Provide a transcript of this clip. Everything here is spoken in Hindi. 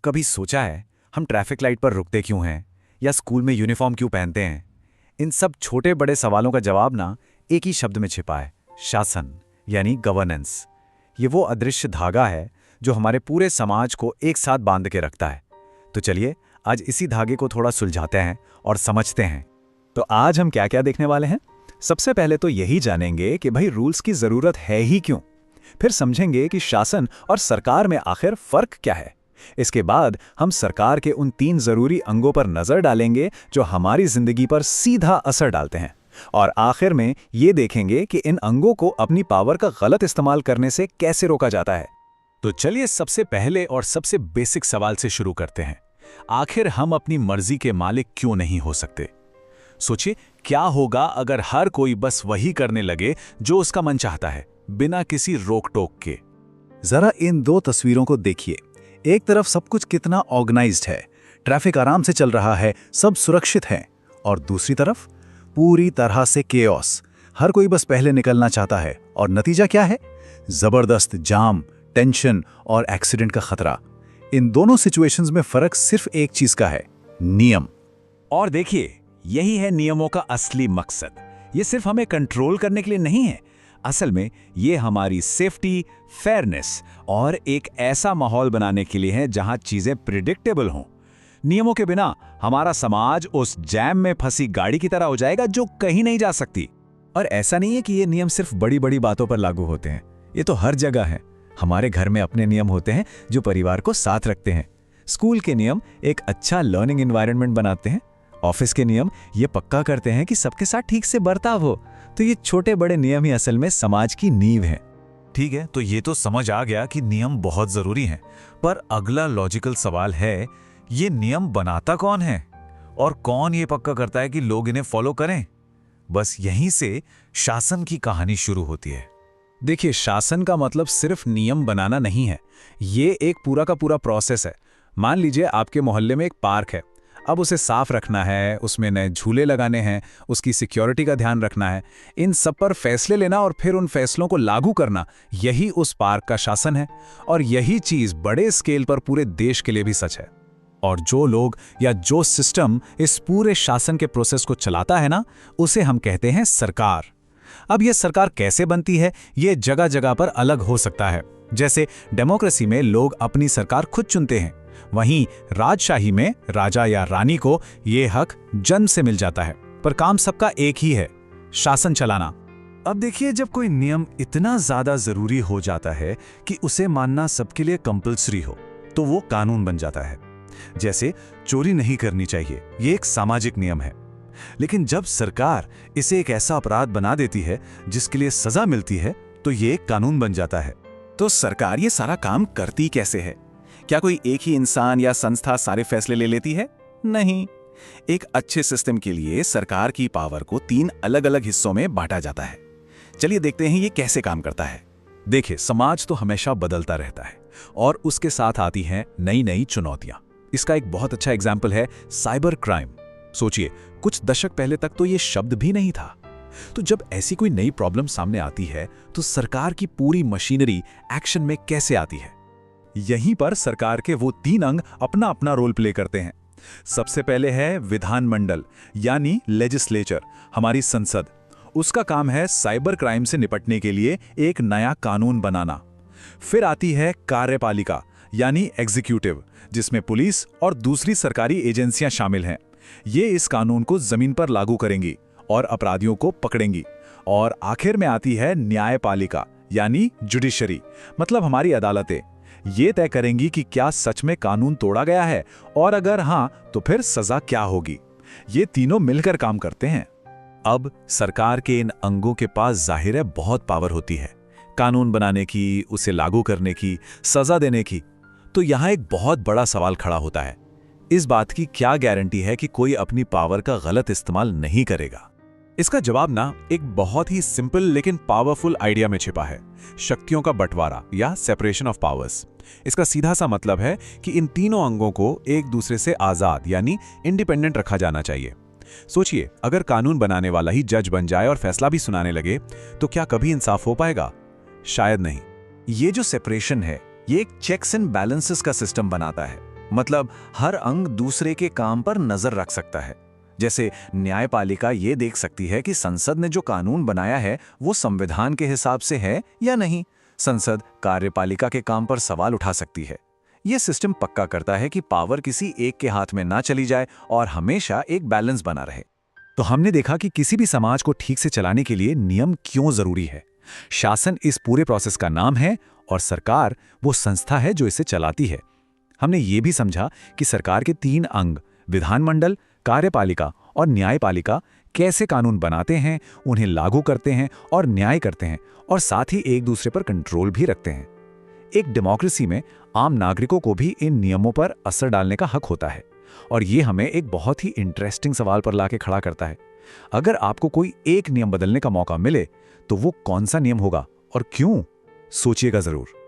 कभी सोचा है हम ट्रैफिक लाइट पर रुकते क्यों हैं या स्कूल में यूनिफॉर्म क्यों पहनते हैं? इन सब छोटे बड़े सवालों का जवाब ना एक ही शब्द में छिपा है, शासन यानी गवर्नेंस। ये वो अदृश्य धागा है जो हमारे पूरे समाज को एक साथ बांध के रखता है। तो चलिए आज इसी धागे को थोड़ा सुलझाते हैं और समझते हैं। तो आज हम क्या क्या देखने वाले हैं? सबसे पहले तो यही जानेंगे कि भाई रूल्स की जरूरत है ही क्यों। फिर समझेंगे कि शासन और सरकार में आखिर फर्क क्या है। इसके बाद हम सरकार के उन 3 जरूरी अंगों पर नजर डालेंगे जो हमारी जिंदगी पर सीधा असर डालते हैं। और आखिर में ये देखेंगे कि इन अंगों को अपनी पावर का गलत इस्तेमाल करने से कैसे रोका जाता है। तो चलिए सबसे पहले और सबसे बेसिक सवाल से शुरू करते हैं। आखिर हम अपनी मर्जी के मालिक क्यों नहीं हो सकते? सोचिए, क्या होगा अगर हर कोई बस वही करने लगे जो उसका मन चाहता है, बिना किसी रोक टोक के। जरा इन 2 तस्वीरों को देखिए। एक तरफ सब कुछ कितना ऑर्गेनाइज्ड है, ट्रैफिक आराम से चल रहा है, सब सुरक्षित है। और दूसरी तरफ पूरी तरह से केओस, हर कोई बस पहले निकलना चाहता है। और नतीजा क्या है? जबरदस्त जाम, टेंशन और एक्सीडेंट का खतरा। इन दोनों सिचुएशंस में फर्क सिर्फ एक चीज का है, नियम। और देखिए, यही है नियमों का असली मकसद। ये सिर्फ हमें कंट्रोल करने के लिए नहीं है, असल में ये हमारी सेफ्टी, फेयरनेस और एक ऐसा माहौल बनाने के लिए है जहां चीजें प्रिडिक्टेबल हों। नियमों के बिना हमारा समाज उस जैम में फंसी गाड़ी की तरह हो जाएगा जो कहीं नहीं जा सकती। और ऐसा नहीं है कि ये नियम सिर्फ बड़ी बड़ी बातों पर लागू होते हैं, ये तो हर जगह है। हमारे घर में अपने नियम होते हैं जो परिवार को साथ रखते हैं। स्कूल के नियम एक अच्छा लर्निंग एनवायरनमेंट बनाते हैं। ऑफिस के नियम ये पक्का करते हैं कि सबके साथ ठीक से बर्ताव हो। तो ये छोटे बड़े नियम ही असल में समाज की नींव हैं। ठीक है, तो ये तो समझ आ गया कि नियम बहुत जरूरी हैं। पर अगला लॉजिकल सवाल है, ये नियम बनाता कौन है और कौन ये पक्का करता है कि लोग इन्हें फॉलो करें? बस यहीं से शासन की कहानी शुरू होती है। देखिए, शासन का मतलब सिर्फ नियम बनाना नहीं है, ये एक पूरा का पूरा प्रोसेस है। मान लीजिए आपके मोहल्ले में एक पार्क है, अब उसे साफ रखना है, उसमें नए झूले लगाने हैं, उसकी सिक्योरिटी का ध्यान रखना है। इन सब पर फैसले लेना और फिर उन फैसलों को लागू करना, यही उस पार्क का शासन है। और यही चीज बड़े स्केल पर पूरे देश के लिए भी सच है। और जो लोग या जो सिस्टम इस पूरे शासन के प्रोसेस को चलाता है ना, उसे हम कहते हैं सरकार। अब यह सरकार कैसे बनती है, ये जगह जगह पर अलग हो सकता है। जैसे डेमोक्रेसी में लोग अपनी सरकार खुद चुनते हैं, वहीं राजशाही में राजा या रानी को यह हक जन्म से मिल जाता है। पर काम सबका एक ही है, शासन चलाना। अब देखिए, जब कोई नियम इतना ज्यादा जरूरी हो जाता है कि उसे मानना सबके लिए कंपल्सरी हो, तो वो कानून बन जाता है। जैसे चोरी नहीं करनी चाहिए, ये एक सामाजिक नियम है। लेकिन जब सरकार इसे एक ऐसा अपराध बना देती है जिसके लिए सजा मिलती है, तो ये एक कानून बन जाता है। तो सरकार ये सारा काम करती कैसे है? क्या कोई एक ही इंसान या संस्था सारे फैसले ले लेती है? नहीं। एक अच्छे सिस्टम के लिए सरकार की पावर को 3 अलग अलग हिस्सों में बांटा जाता है। चलिए देखते हैं ये कैसे काम करता है। देखिए, समाज तो हमेशा बदलता रहता है और उसके साथ आती हैं नई नई चुनौतियां। इसका एक बहुत अच्छा एग्जाम्पल है साइबर क्राइम। सोचिए, कुछ दशक पहले तक तो ये शब्द भी नहीं था। तो जब ऐसी कोई नई प्रॉब्लम सामने आती है, तो सरकार की पूरी मशीनरी एक्शन में कैसे आती है? यहीं पर सरकार के वो 3 अंग अपना अपना रोल प्ले करते हैं। सबसे पहले है विधानमंडल यानी लेजिस्लेचर, हमारी संसद। उसका काम है साइबर क्राइम से निपटने के लिए एक नया कानून बनाना। फिर आती है कार्यपालिका यानी एग्जीक्यूटिव, जिसमें पुलिस और दूसरी सरकारी एजेंसियां शामिल हैं। ये इस कानून को जमीन पर लागू करेंगी और अपराधियों को पकड़ेंगी। और आखिर में आती है न्यायपालिका यानी जुडिशरी, मतलब हमारी अदालतें। ये तय करेंगी कि क्या सच में कानून तोड़ा गया है, और अगर हां, तो फिर सजा क्या होगी। ये तीनों मिलकर काम करते हैं। अब सरकार के इन अंगों के पास जाहिर है बहुत पावर होती है, कानून बनाने की, उसे लागू करने की, सजा देने की। तो यहां एक बहुत बड़ा सवाल खड़ा होता है, इस बात की क्या गारंटी है कि कोई अपनी पावर का गलत इस्तेमाल नहीं करेगा? इसका जवाब ना एक बहुत ही सिंपल लेकिन पावरफुल आइडिया में छिपा है, शक्तियों का बंटवारा या सेपरेशन ऑफ पावर्स। इसका सीधा सा मतलब है कि इन तीनों अंगों को एक दूसरे से आजाद यानी इंडिपेंडेंट रखा जाना चाहिए। सोचिए, अगर कानून बनाने वाला ही जज बन जाए और फैसला भी सुनाने लगे, तो क्या कभी इंसाफ हो पाएगा? शायद नहीं। ये जो सेपरेशन है, ये एक चेक्स एंड बैलेंसेस का सिस्टम बनाता है। मतलब हर अंग दूसरे के काम पर नजर रख सकता है। जैसे न्यायपालिका ये देख सकती है कि संसद ने जो कानून बनाया है वो संविधान के हिसाब से है या नहीं। संसद कार्यपालिका के काम पर सवाल उठा सकती है। ये सिस्टम पक्का करता है कि पावर किसी एक के हाथ में ना चली जाए और हमेशा एक बैलेंस बना रहे। तो हमने देखा कि किसी भी समाज को ठीक से चलाने के लिए नियम क्यों जरूरी है। शासन इस पूरे प्रोसेस का नाम है और सरकार वो संस्था है जो इसे चलाती है। हमने ये भी समझा कि सरकार के 3 अंग विधानमंडल, कार्यपालिका और न्यायपालिका कैसे कानून बनाते हैं, उन्हें लागू करते हैं और न्याय करते हैं, और साथ ही एक दूसरे पर कंट्रोल भी रखते हैं। एक डेमोक्रेसी में आम नागरिकों को भी इन नियमों पर असर डालने का हक होता है, और ये हमें एक बहुत ही इंटरेस्टिंग सवाल पर लाके खड़ा करता है। अगर आपको कोई एक नियम बदलने का मौका मिले तो वो कौन सा नियम होगा और क्यों? सोचिएगा जरूर।